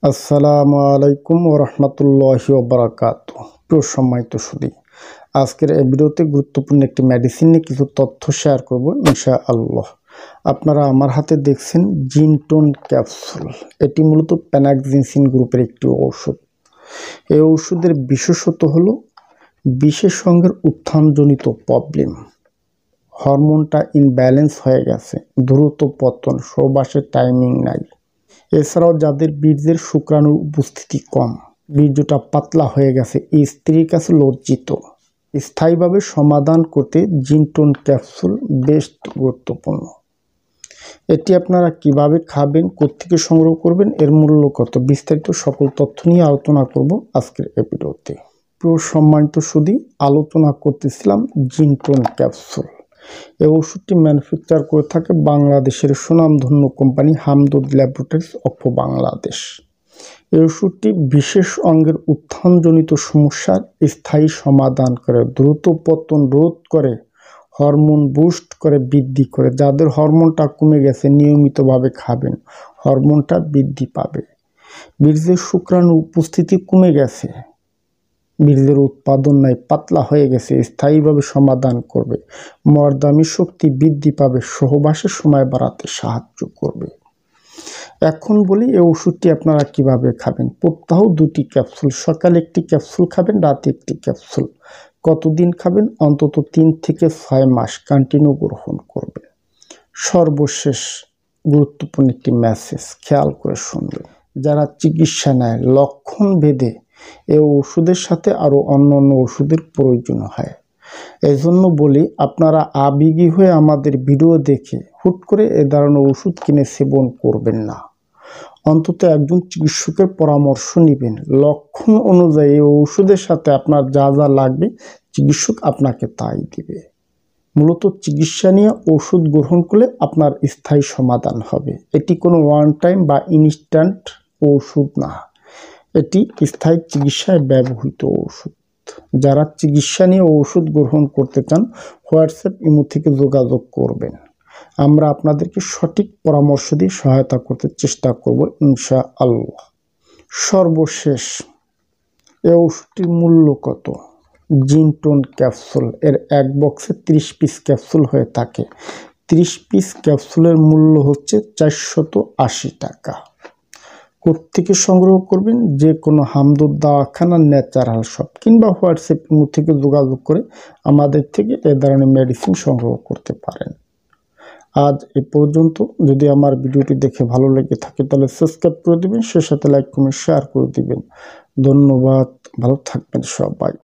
আসসালামু আলাইকুম ওয়া রাহমাতুল্লাহি ওয়া বারাকাতুহু। প্রিয় সম্মানিত সুধী, আজকের এই ভিডিওতে গুরুত্বপূর্ণ একটি মেডিসিন নিয়ে কিছু তথ্য শেয়ার করব ইনশাআল্লাহ। আপনারা আমার হাতে দেখছেন জিনটোন ক্যাপসুল। এটি মূলত প্যানাক্সিন গ্রুপের একটি ঔষধ। এই ঔষধের বিশেষত্ব হলো বিশেষ অঙ্গের উত্থানজনিত প্রবলেম, হরমোনটা ইনব্যালেন্স হয়ে গেছে, দ্রুত পতন, সহবাসের টাইমিং নাই। এছাড়াও যাদের বীর্যের শুক্রাণুর উপস্থিতি কম, বীর্যটা পাতলা হয়ে গেছে, এই স্ত্রীর কাছে লজ্জিত, স্থায়ীভাবে সমাধান করতে জিনটোন ক্যাপসুল বেশ গুরুত্বপূর্ণ। এটি আপনারা কিভাবে খাবেন, কোত্থেকে সংগ্রহ করবেন, এর মূল্য কত, বিস্তারিত সকল তথ্য নিয়ে আলোচনা করব আজকের এই ভিডিওতে। প্রিয় সম্মানিত সুধী, আলোচনা করতেছিলাম জিনটোন ক্যাপসুল। এই ওষুধটি ম্যানুফ্যাকচার করে থাকে বাংলাদেশের সুনামধন্য company Hamdard laboratories of Bangladesh. এই ওষুধটি বিশেষ অঙ্গের উত্থানজনিত সমস্যার স্থায়ী সমাধান করে, দ্রুত পতন রোধ করে, হরমোন বুস্ট করে, বৃদ্ধি করে। যাদের হরমোনটা কমে গেছে নিয়মিতভাবে খাবেন, হরমোনটা বৃদ্ধি পাবে। বীর্যের শুক্রাণু উপস্থিতি কমে গেছে, বীর্যের উৎপাদন নাই, পাতলা হয়ে গেছে, স্থায়ীভাবে সমাধান করবে। মর্দামি শক্তি বৃদ্ধি পাবে, সহবাসের সময় বাড়াতে সাহায্য করবে। এখন বলি এই ওষুধটি আপনারা কিভাবে খাবেন। প্রত্যহ 2টি ক্যাপসুল, সকালে একটি ক্যাপসুল খাবেন, রাতে একটি ক্যাপসুল। কতদিন খাবেন? অন্তত 3 থেকে 6 মাস কন্টিনিউ গ্রহণ করবেন। সর্বশেষ গুরুত্বপূর্ণ একটি মেসেজ, খেয়াল করে শুনবেন। যারা চিকিৎসা নেয় লক্ষণ ভেদে এই ওষুধের সাথে আরও অন্যান্য ওষুধের প্রয়োজন হয়। এই জন্য বলি, আপনারা আবেগী হয়ে আমাদের ভিডিও দেখে হুট করে এ ধরনের ওষুধ কিনে সেবন করবেন না। অন্তত একজন চিকিৎসকের পরামর্শ নেবেন। লক্ষণ অনুযায়ী এই ওষুধের সাথে আপনার যা যা লাগবে চিকিৎসক আপনাকে তাই দিবে। মূলত চিকিৎসা নিয়ে ওষুধ গ্রহণ করলে আপনার স্থায়ী সমাধান হবে। এটি কোনো ওয়ান টাইম বা ইনস্ট্যান্ট ওষুধ না, এটি স্থায়ী চিকিৎসায় ব্যবহৃত ওষুধ। যারা চিকিৎসা নিয়ে ওষুধ গ্রহণ করতে চান হোয়াটসঅ্যাপ, ইমো থেকে যোগাযোগ করবেন। আমরা আপনাদেরকে সঠিক পরামর্শ দিয়ে সহায়তা করতে চেষ্টা করব ইনশাআল্লাহ। সর্বশেষ, এই ওষুধটির মূল্য কত? জিনটোন ক্যাপসুল এর এক বক্সে 30 পিস ক্যাপসুল হয়ে থাকে। 30 পিস ক্যাপসুলের মূল্য হচ্ছে 480 টাকা। কোত্থেকে সংগ্রহ করবেন? যে কোনো হামদর্দ দাওয়াখানা, ন্যাচারাল শপ কিংবা হোয়াটসঅ্যাপ ইমো থেকে যোগাযোগ করে আমাদের থেকে এ ধরনের মেডিসিন সংগ্রহ করতে পারেন। আজ এ পর্যন্ত। যদি আমার ভিডিওটি দেখে ভালো লেগে থাকে তাহলে সাবস্ক্রাইব করে দিবেন, সে সাথে লাইক, কমেন্ট, শেয়ার করে দিবেন। ধন্যবাদ, ভালো থাকবেন সবাই।